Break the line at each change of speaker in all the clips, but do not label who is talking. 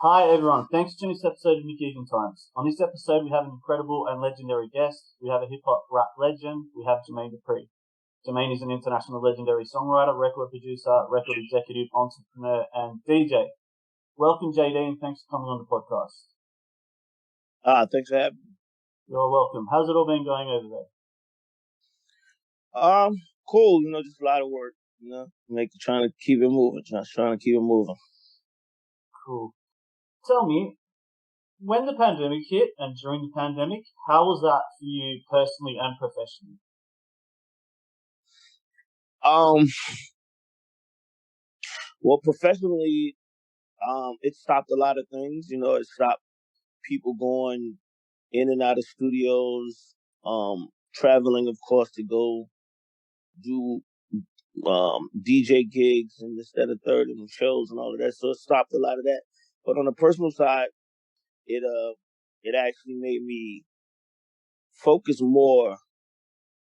Hi everyone, thanks for tuning this episode of Nick Egan Times. On this episode, we have an incredible and legendary guest. We have a hip hop rap legend. We have Jermaine Dupri. Jermaine is an international legendary songwriter, record producer, record executive, entrepreneur, and DJ. Welcome, JD, and thanks for coming on the podcast.
Thanks for having me.
You're welcome. How's it all been going over there?
Cool. Just a lot of work. Trying to keep it moving. Trying to keep it moving.
Cool. Tell me, when the pandemic hit and during the pandemic, how was that for you personally and professionally?
Well, professionally, it stopped a lot of things. It stopped people going in and out of studios, traveling, of course, to go do DJ gigs and this, that, and third, and shows and all of that. So it stopped a lot of that. But on the personal side, it actually made me focus more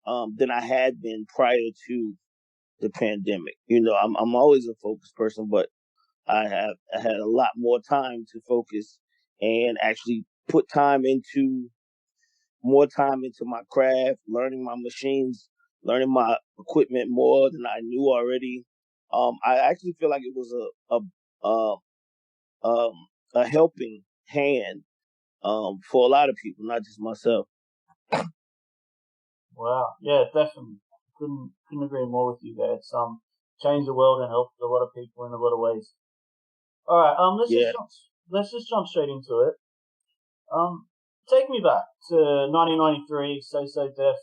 than I had been prior to the pandemic. I'm always a focused person, but I had a lot more time to focus and actually put more time into my craft, learning my machines, learning my equipment more than I knew already. I actually feel like it was a helping hand for a lot of people, not just myself.
Wow, yeah, definitely. Couldn't agree more with you there. It's changed the world and helped a lot of people in a lot of ways. All right, let's just jump straight into it. Take me back to 1993, So Def,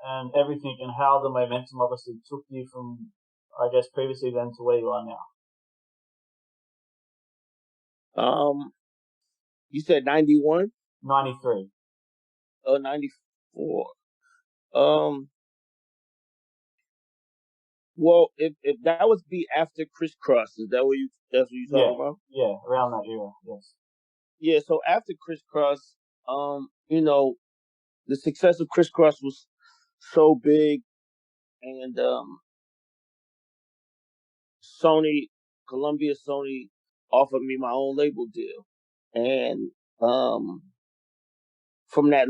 and everything, and how the momentum obviously took you from, I guess, previously then to where you are now.
You said 91?
93.
Oh, 94. Well, if that was be after Crisscross, is that that's what you talking about?
Yeah, around that era, yes.
Yeah, so after Crisscross, the success of Crisscross was so big, and Sony offered me my own label deal, and from that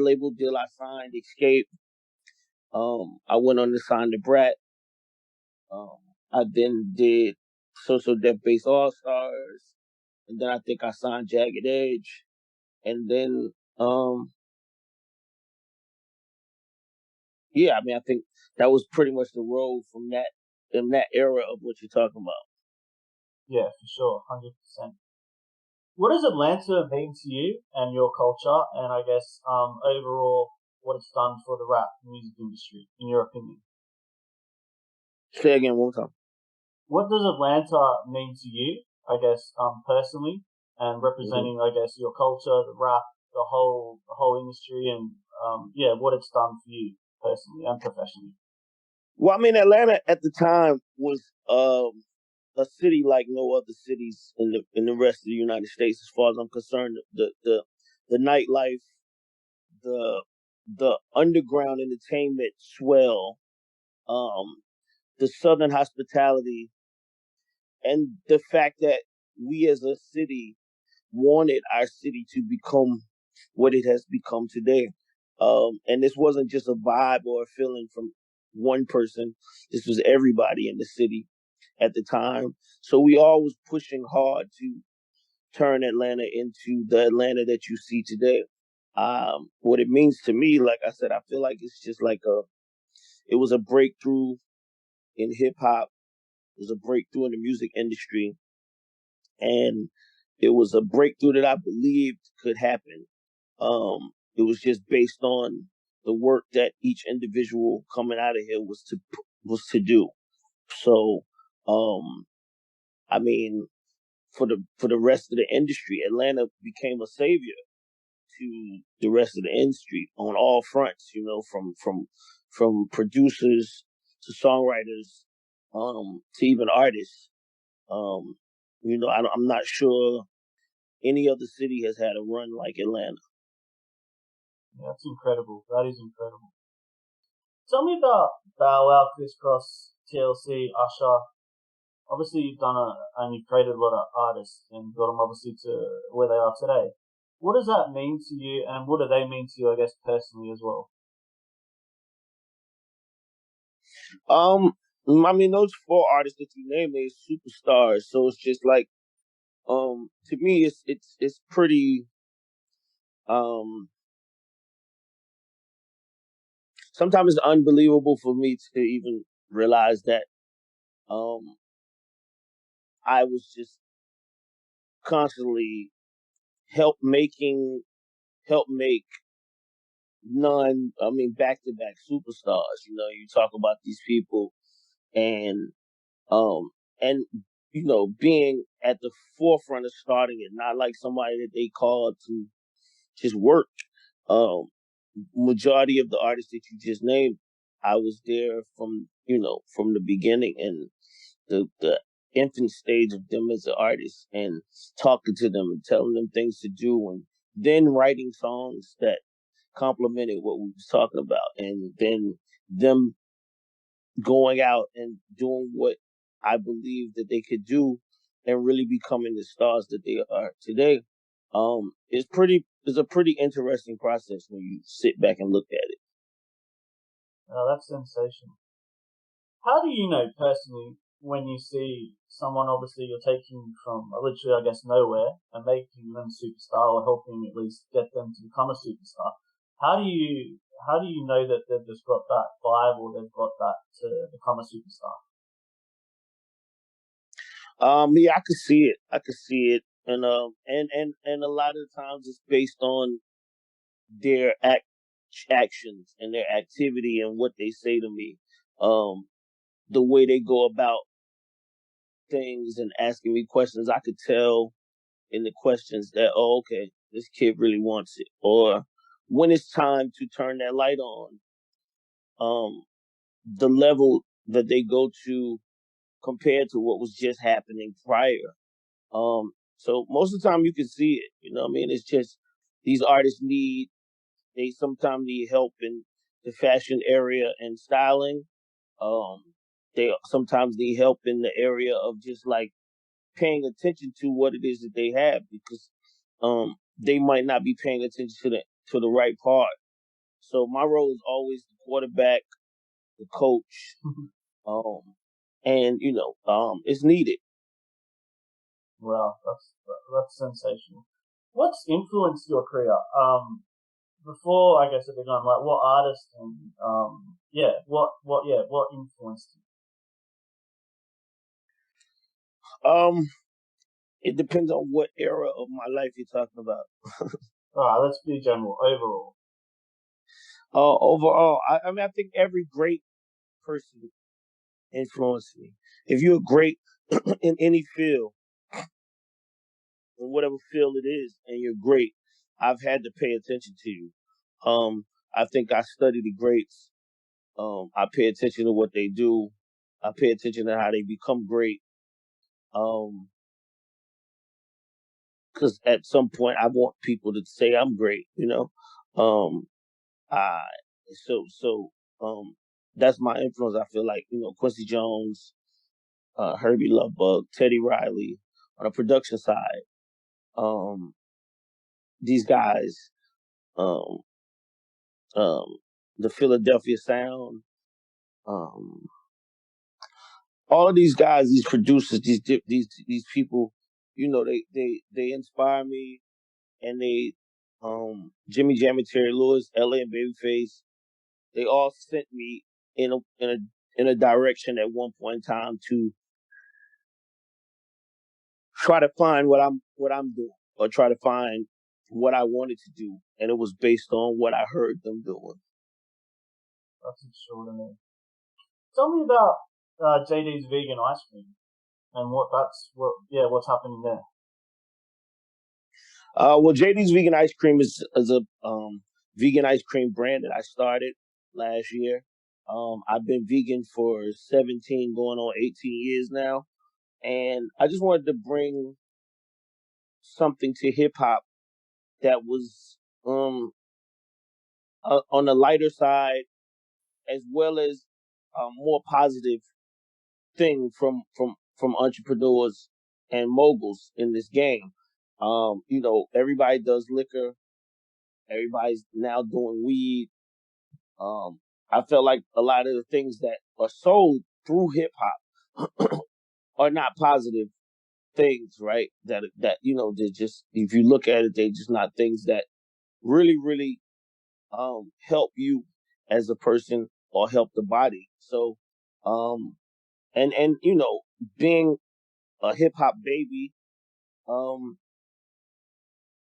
label deal, I signed Escape. I went on to sign the Brat. I then did So Def Base All Stars, and then I think I signed Jagged Edge, and then yeah, I mean, I think that was pretty much the road from that in that era of what you're talking about.
Yeah, for sure, 100%. What does Atlanta mean to you and your culture, and I guess overall what it's done for the rap music industry, in your opinion?
Say again one time.
What does Atlanta mean to you, I guess, personally, and representing, I guess, your culture, the rap, the whole industry, and yeah, what it's done for you personally and professionally?
Well, I mean, Atlanta at the time was a city like no other cities in the rest of the United States, as far as I'm concerned. The nightlife, the the underground entertainment swell, um, the Southern hospitality, and the fact that we as a city wanted our city to become what it has become today. And this wasn't just a vibe or a feeling from one person. This was everybody in the city at the time. So we all was pushing hard to turn Atlanta into the Atlanta that you see today. What it means to me, like I said, I feel like it's just like it was a breakthrough in hip hop. It was a breakthrough in the music industry, and it was a breakthrough that I believed could happen. It was just based on the work that each individual coming out of here was to do. So, I mean, for the rest of the industry, Atlanta became a savior to the rest of the industry on all fronts. From producers to songwriters, to even artists. Um, I'm not sure any other city has had a run like Atlanta.
Yeah, that's incredible. That is incredible. Tell me about Bow Wow, Crisscross, TLC, Usher. obviously you've done and you've created a lot of artists and got them obviously to where they are today. What does that mean to you, and what do they mean to you, I guess, personally as well?
I mean, those four artists that you named, they're superstars. So it's just like, to me, it's pretty, um, sometimes it's unbelievable for me to even realize that, um, I was just constantly help making, help make back to back superstars. You know, you talk about these people and, um, and, being at the forefront of starting it, not like somebody that they called to just work. Um, Majority of the artists that you just named, I was there from the beginning and the infant stage of them as an artist, and talking to them and telling them things to do, and then writing songs that complemented what we was talking about, and then them going out and doing what I believe that they could do and really becoming the stars that they are today. It's a pretty interesting process when you sit back and look at it.
Oh, that's sensational. How do you know personally when you see someone obviously you're taking from literally, I guess, nowhere and making them superstar or helping at least get them to become a superstar? How do you know that they've just got that vibe or they've got that to become a superstar?
Yeah, I could see it. I could see it, and a lot of the times it's based on their actions and their activity and what they say to me. Um, the way they go about things and asking me questions, I could tell in the questions that, oh, okay, this kid really wants it. Or when it's time to turn that light on, um, the level that they go to compared to what was just happening prior. So most of the time you can see it. You know what I mean? It's just these artists they sometimes need help in the fashion area and styling. Um, they sometimes need help in the area of just like paying attention to what it is that they have, because they might not be paying attention to the right part. So my role is always the quarterback, the coach, um, and it's needed.
Well, that's sensational. What's influenced your career? Before I guess it began, like what artist and what influenced you?
Um, it depends on what era of my life you're talking about.
All right, let's be general overall.
Overall, I mean, I think every great person influenced me. If you're great in any field, in whatever field it is, and you're great, I've had to pay attention to you. I think I study the greats. I pay attention to what they do. I pay attention to how they become great. Um, because at some point I want people to say I'm great. Um, I so that's my influence. I feel like Quincy Jones, Herbie Lovebug, Teddy Riley on the production side. Um, these guys, um, um, the Philadelphia Sound, um, all of these guys, these producers, these people, they inspire me, and they, Jimmy Jam and Terry Lewis, L.A. and Babyface, they all sent me in a direction at one point in time to try to find what I'm doing, or try to find what I wanted to do, and it was based on what I heard them doing.
That's extraordinary. Tell me about JD's vegan ice cream and what's happening there.
Well, JD's vegan ice cream is a vegan ice cream brand that I started last year. I've been vegan for 17, going on 18 years now, and I just wanted to bring something to hip hop that was on the lighter side, as well as a more positive thing from entrepreneurs and moguls in this game. Everybody does liquor. Everybody's now doing weed. I felt like a lot of the things that are sold through hip hop are not positive things, right? They're just, if you look at it, they're just not things that really, really help you as a person or help the body. So um and being a hip hop baby, um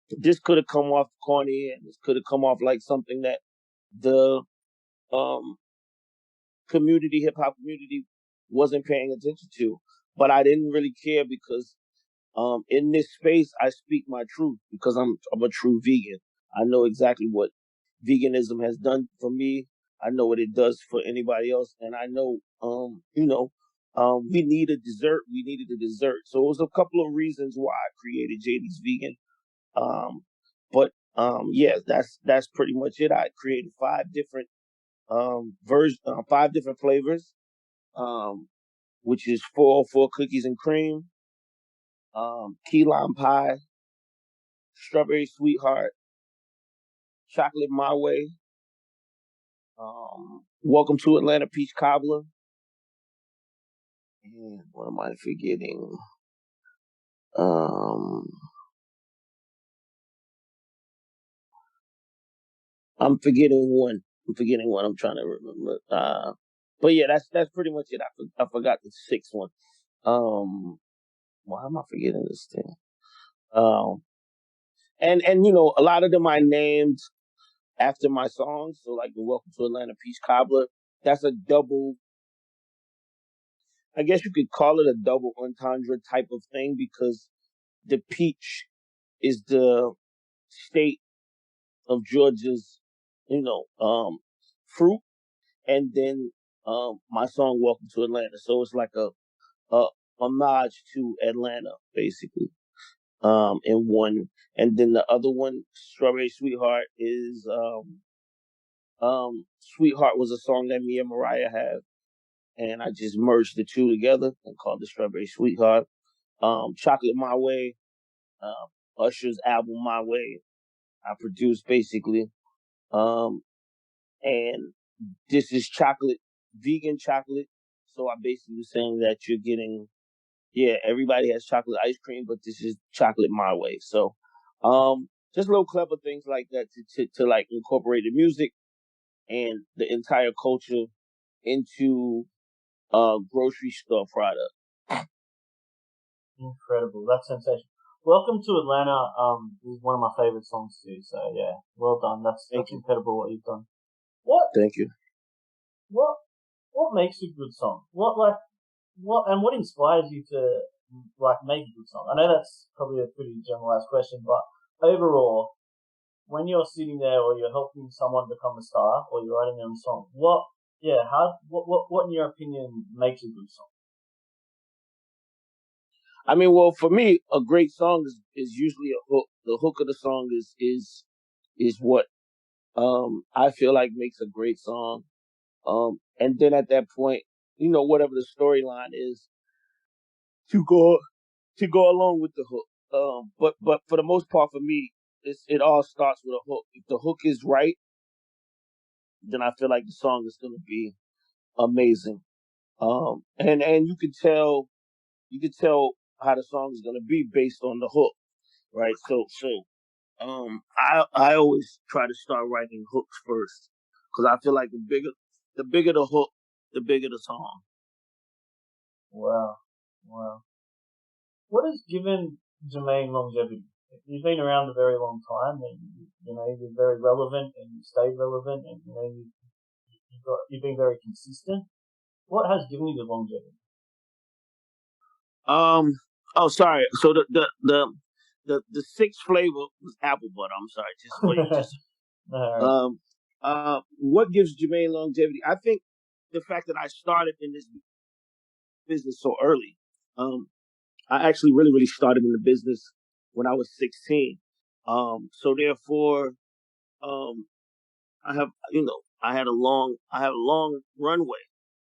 this could have come off corny, and this could have come off like something that the um hip hop community wasn't paying attention to. But I didn't really care because in this space I speak my truth because I'm a true vegan. I know exactly what veganism has done for me. I know what it does for anybody else, and I know we need a dessert. We needed a dessert, so it was a couple of reasons why I created JD's Vegan. Um, but yeah, that's pretty much it. I created five different flavors, um, which is 404 cookies and cream, key lime pie, strawberry sweetheart, chocolate my way, welcome to Atlanta peach cobbler, and what am I forgetting? Um, I'm forgetting one. I'm trying to remember. But yeah, that's pretty much it. I forgot the sixth one. Why am I forgetting this thing? Um, and a lot of them I named after my songs. So like the Welcome to Atlanta Peach Cobbler, that's a double. I guess you could call it a double entendre type of thing because the peach is the state of Georgia's, fruit, and then my song "Welcome to Atlanta." So it's like a homage to Atlanta, basically. In one, and then the other one, "Strawberry Sweetheart," is "Sweetheart" was a song that me and Mariah have, and I just merged the two together and called it "Strawberry Sweetheart." "Chocolate My Way," Usher's album "My Way," I produced basically. Um, and this is chocolate, vegan chocolate. So I basically was saying that you're getting, yeah, everybody has chocolate ice cream, but this is chocolate my way. So, just little clever things like that to like incorporate the music and the entire culture into grocery store product.
Incredible. That's sensational. Welcome to Atlanta is one of my favorite songs too. So yeah, well done. That's incredible what you've done. What?
Thank you.
What makes a good song? What inspires you to like make a good song? I know that's probably a pretty generalized question, but overall, when you're sitting there or you're helping someone become a star or you're writing them a song, what in your opinion makes a good song?
I mean, well, for me, a great song is usually a hook. The hook of the song is what I feel like makes a great song. And then at that point, whatever the storyline is to go to go along with the hook. But for the most part, for me, it all starts with a hook. If the hook is right, then I feel like the song is going to be amazing. And you can tell how the song is going to be based on the hook, right? I always try to start writing hooks first because I feel like the bigger the hook, the bigger the song.
Wow, wow. What has given Jermaine longevity? You've been around a very long time, and you're very relevant, and you stay relevant, and you've been very consistent. What has given you the longevity?
Oh, sorry. So the sixth flavor was apple butter. I'm sorry. Just for you, just
No.
what gives Jermaine longevity? I think the fact that I started in this business so early. I actually really, really started in the business when I was 16. So therefore, um, I had a long runway.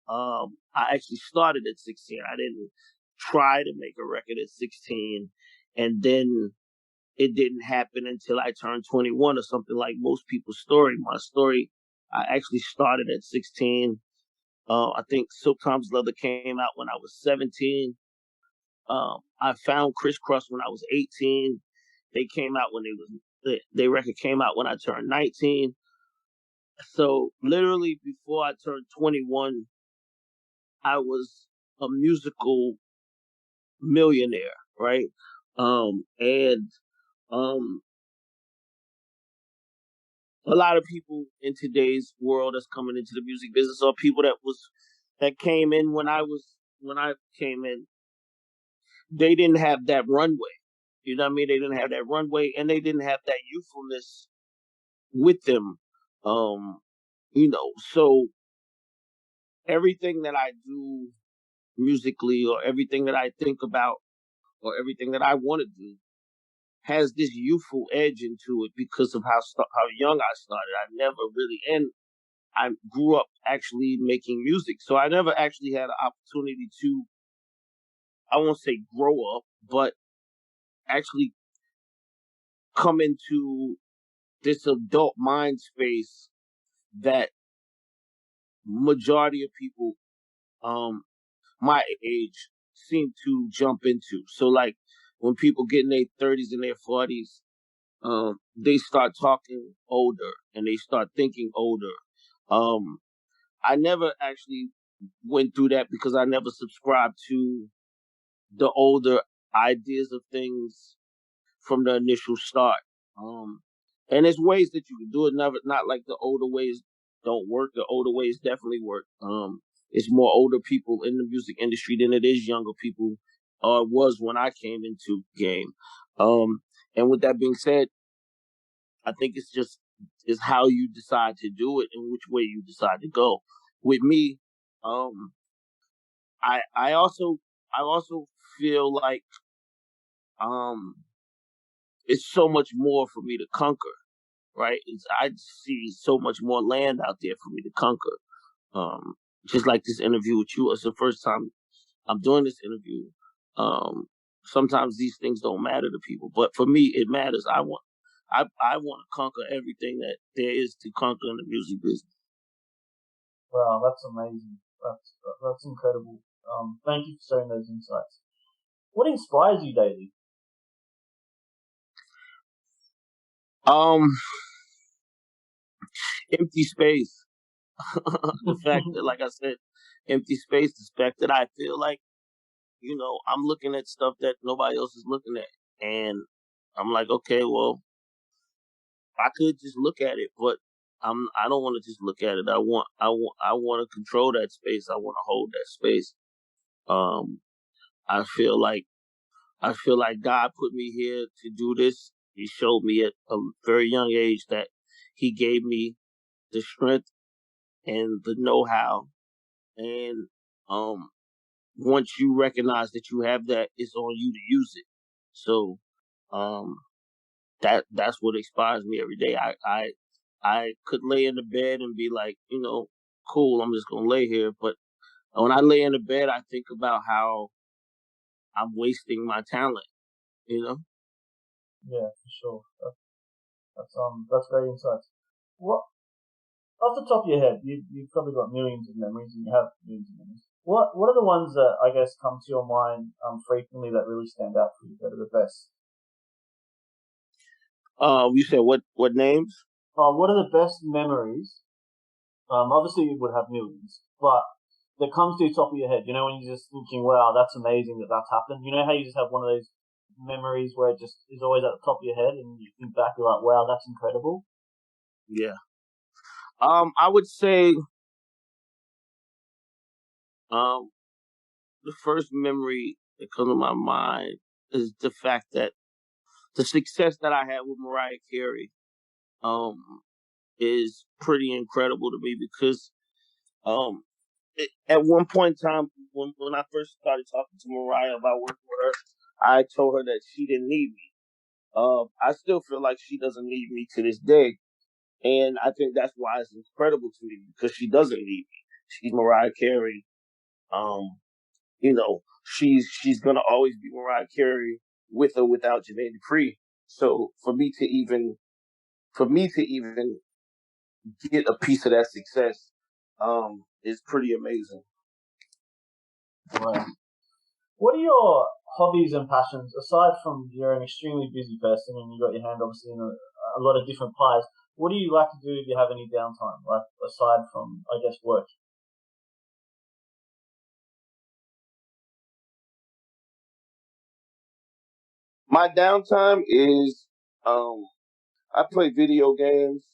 I actually started at 16. I didn't try to make a record at 16, and then it didn't happen until I turned 21 or something like most people's story. My story, I actually started at 16. I think Silk Tom's Leather came out when I was 17. I found Crisscross when I was 18. They came out when they record came out when I turned 19. So literally before I turned 21, I was a musical millionaire, right? And a lot of people in today's world that's coming into the music business are people that came in when I came in. They didn't have that runway. You know what I mean? They didn't have that runway, and they didn't have that youthfulness with them. So everything that I do musically, or everything that I think about, or everything that I want to do, has this youthful edge into it because of how young I started. I never really, and I grew up actually making music, so I never actually had an opportunity to, I won't say grow up, but actually come into this adult mind space that majority of people my age seem to jump into. So like when people get in their 30s and their 40s, they start talking older and they start thinking older. I never actually went through that because I never subscribed to the older ideas of things from the initial start. And there's ways that you can do it. Never, not like the older ways don't work. The older ways definitely work. It's more older people in the music industry than it is younger people, or was when I came into game. And with that being said, I think it's how you decide to do it and which way you decide to go. With me, um, I also feel like um it's so much more for me to conquer, right? I see so much more land out there for me to conquer. Um, just like this interview with you, it's the first time I'm doing this interview. Um, Sometimes these things don't matter to people, but for me, it matters. I want to conquer everything that there is to conquer in the music business.
Wow, that's amazing. That's incredible. Thank you for sharing those insights. What inspires you daily?
Um, Empty space. The fact that, like I said, empty space. The fact that I feel like, I'm looking at stuff that nobody else is looking at, and I'm like, okay, well, I could just look at it, but I don't want to just look at it. I want to control that space. I want to hold that space. Um, I feel like God put me here to do this. He showed me at a very young age that He gave me the strength and the know-how, and once you recognize that you have that, it's on you to use it. So, um, that's what inspires me every day. I could lay in the bed and be like, cool, I'm just gonna lay here. But when I lay in the bed, I think about how I'm wasting my talent. You know.
Yeah, for sure. That's great insights. What off the top of your head, you've probably got millions of memories, and you have millions of memories. What are the ones that I guess come to your mind frequently that really stand out for you, that are the best?
You said what names?
What are the best memories? Obviously you would have millions, but that comes to the top of your head. You know, when you're just thinking, "Wow, that's amazing that that's happened." You know how you just have one of those memories where it just is always at the top of your head, and you think back, you're like, "Wow, that's incredible."
Yeah. I would say um the first memory that comes to my mind is the fact that the success that I had with Mariah Carey um is pretty incredible to me because um at one point in time when I first started talking to Mariah about working with her, I told her that she didn't need me. I still feel like she doesn't need me to this day, and I think that's why it's incredible to me because she doesn't need me. She's Mariah Carey. Um, she's gonna always be Mariah Carey with or without Jermaine Dupri. So for me to even get a piece of that success is pretty amazing.
Wow. What are your hobbies and passions, aside from you're an extremely busy person and you got your hand obviously in a lot of different pies? What do you like to do if you have any downtime, like aside from, I guess, work?
My downtime is I play video games.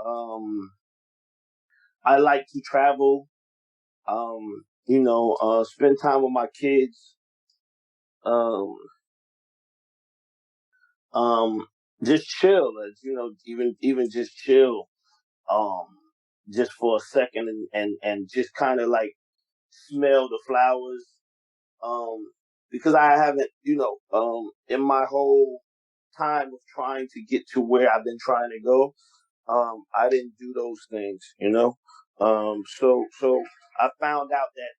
Um, I like to travel. Spend time with my kids. Um, um, just chill, even just chill. Um, just for a second and just kind of like smell the flowers. Because I haven't, in my whole time of trying to get to where I've been trying to go, I didn't do those things. So I found out that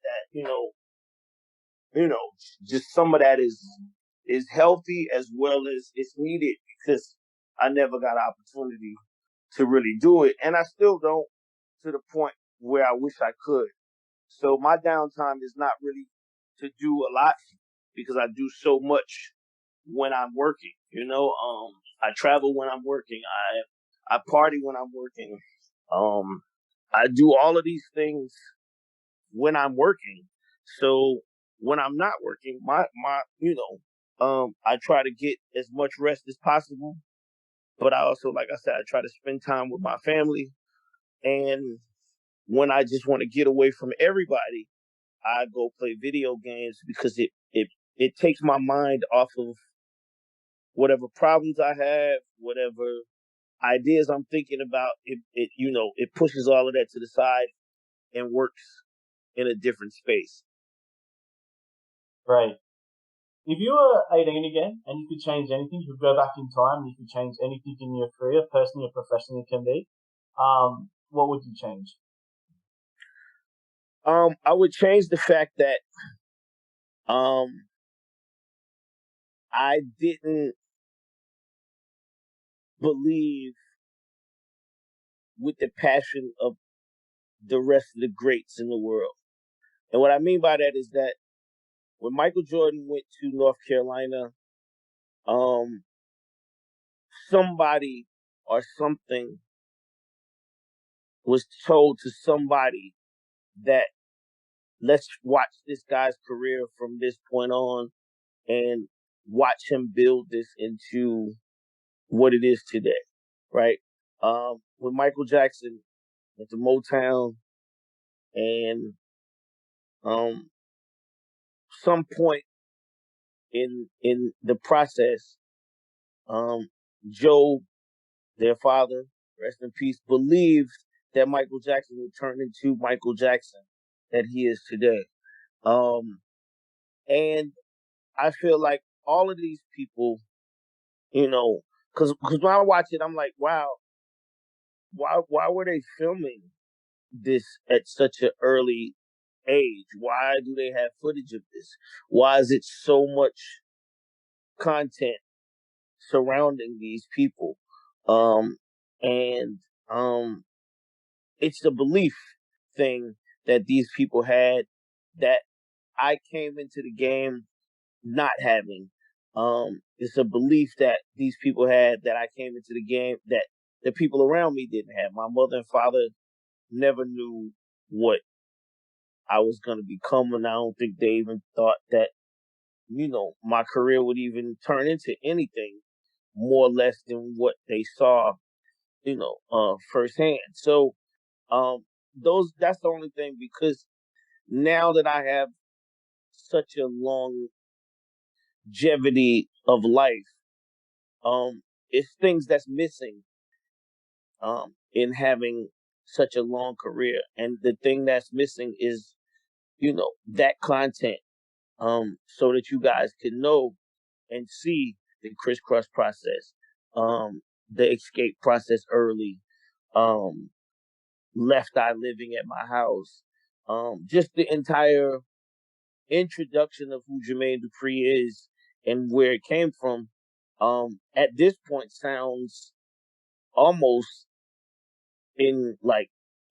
just some of that is healthy as well as it's needed because I never got an opportunity to really do it, and I still don't to the point where I wish I could. So my downtime is not really to do a lot because I do so much when I'm working. I travel when I'm working. I party when I'm working. Um, I do all of these things when I'm working. So when I'm not working, I try to get as much rest as possible. But I also, like I said, I try to spend time with my family. And when I just want to get away from everybody, I go play video games because it takes my mind off of whatever problems I have, whatever ideas I'm thinking about. It pushes all of that to the side and works in a different space.
Right. If you were 18 again and you could change anything, you could go back in time, you could change anything in your career, personally or professionally, it can be. What would you change?
I would change the fact that um I didn't believe with the passion of the rest of the greats in the world. And what I mean by that is that when Michael Jordan went to North Carolina, um, somebody or something was told to somebody that let's watch this guy's career from this point on and watch him build this into what it is today, right? With Michael Jackson at the Motown and some point in the process, um, Joe, their father, rest in peace, believed that Michael Jackson would turn into Michael Jackson that he is today. Um, and I feel like all of these people, because when I watch it, I'm like, wow, why were they filming this at such an early age? Why do they have footage of this? Why is it so much content surrounding these people? Um, and it's the belief thing that these people had that I came into the game not having. It's a belief that these people had that I came into the game that the people around me didn't have. My mother and father never knew what I was going to become, and I don't think they even thought that, my career would even turn into anything more or less than what they saw, firsthand. So, that's the only thing because now that I have such a longevity of life, it's things that's missing, in having such a long career. And the thing that's missing is, that content, so that you guys can know and see the crisscross process, the escape process early, um, left eye living at my house, just the entire introduction of who Jermaine Dupri is and where it came from, at this point sounds almost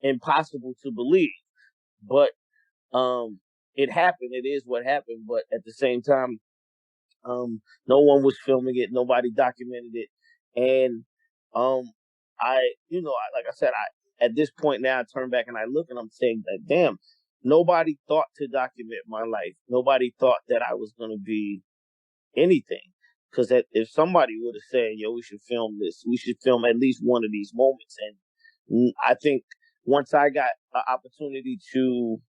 impossible to believe. But it happened. It is what happened. But at the same time, no one was filming it. Nobody documented it. And like I said, at this point now, I turn back and I look and I'm saying that, damn, nobody thought to document my life. Nobody thought that I was going to be anything. Because if somebody would have said, yo, we should film this, we should film at least one of these moments. And I think once I got an opportunity to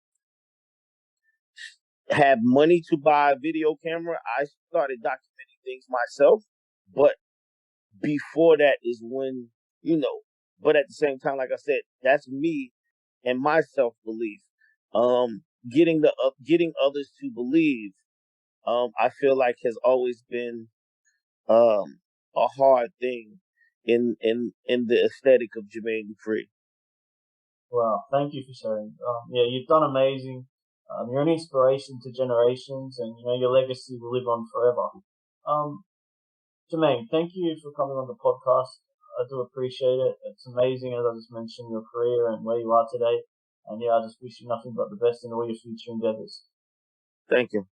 have money to buy a video camera, I started documenting things myself. But before that is when, but at the same time, like I said, that's me and my self-belief. Getting others to believe, I feel like has always been a hard thing in the aesthetic of Jermaine Dupri.
Well, thank you for sharing. Yeah, you've done amazing. You're an inspiration to generations, and your legacy will live on forever. Jermaine, thank you for coming on the podcast. I do appreciate it. It's amazing, as I just mentioned, your career and where you are today. And yeah, I just wish you nothing but the best in all your future endeavors.
Thank you.